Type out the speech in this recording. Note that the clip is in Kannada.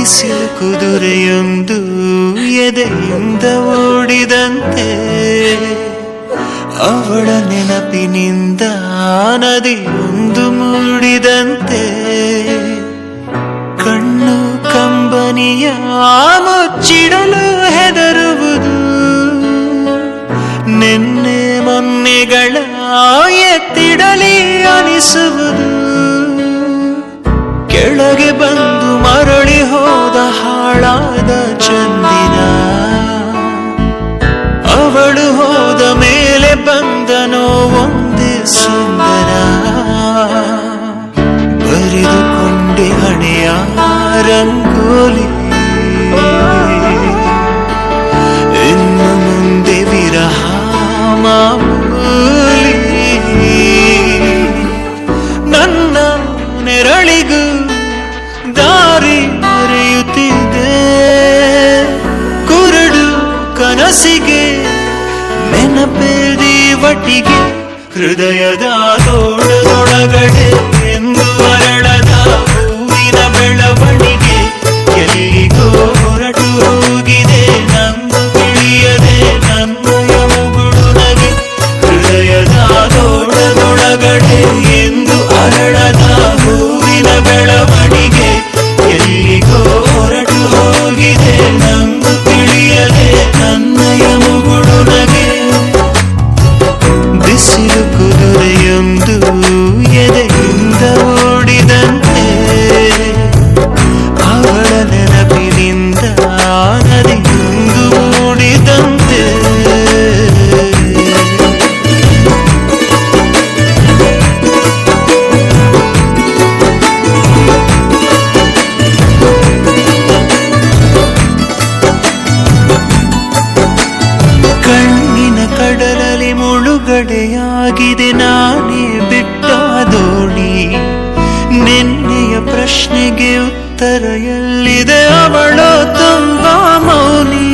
ಬಿಸಿಲು ಕುದುರೆಯೊಂದು ಎದೆಯಿಂದ ಓಡಿದಂತೆ, ಅವಳ ನೆನಪಿನಿಂದ ನದಿಯೊಂದು ಮೂಡಿದಂತೆ, ಕಣ್ಣು ಕಂಬನಿಯ ಮುಚ್ಚಿಡಲು ಹೆದರುವುದು, ನಿನ್ನೆ ಮೊನ್ನೆಗಳ ಎತ್ತಿಡಲಿ ಅನಿಸುವುದು, ಕೆಳಗೆ ಬಂದು ಮರಳಿ ಹೋದ ಹಾಳಾದ ಚಂದಿನ, ಅವಳು ಹೋದ ಮೇಲೆ ಬಂದನೋ ಒಂದೇ ಸುಂದರ, ಬರೆದುಕೊಂಡೆ ಹಣೆಯ ರಂಗೋಲಿ, ಇನ್ನು ಮುಂದೆ ವಿರಹ ಮಾಮೂಲಿ, ನನ್ನ ನೆರಳಿಗೂ ದಾರಿ ಮರೆಯುತ್ತಿದೆ, ಕುರುಡು ಕನಸಿಗೆ ನೆನಪೇದಿ ಒಟ್ಟಿಗೆ, ಹೃದಯದ ತೋಳದೊಳಗಡೆ ಎಂದು ಅರಳದ ಹೂವಿನ ಬೆಳವಣಿಗೆ, ಎಲ್ಲಿಗೋ ಹೊರಟು ಹೋಗಿದೆ ನಂದು ತಿಳಿಯದೆ ನನ್ನಯ ಮುಗುಳು ನಗೆ, ಹೃದಯದ ತೋಳದೊಳಗಡೆ ಎಂದು ಅರಳದ ಹೂವಿನ ಬೆಳವಣಿಗೆ, ಎಲ್ಲಿಗೋ ಹೊರಟು ಹೋಗಿದೆ ನಂದು ತಿಳಿಯದೆ ನನ್ನಯ ಮುಗುಳು ನಗೆ. ಬಿಸಿಲು ಕುದುರೆಯೊಂದು ಎದೆಯಿಂದ ಓಡಿದಂತೆ, ಅವಳ ನೆನಪಿನಿಂದ ನದಿಯೊಂದು ಮೂಡಿದಂತೆ. ಕಣ್ಣಿನ ಕಡಲಲ್ಲಿ ಮುಳುಗಡೆಯಾಗಿದೆ ನಾನೇ ಬಿಟ್ಟ ದೋಣಿ, ನಿನ್ನೆಯ ಪ್ರಶ್ನೆಗೆ ಉತ್ತರ ಎಲ್ಲಿದೆ ಅವಳು ತುಂಬ ಮೌನಿ.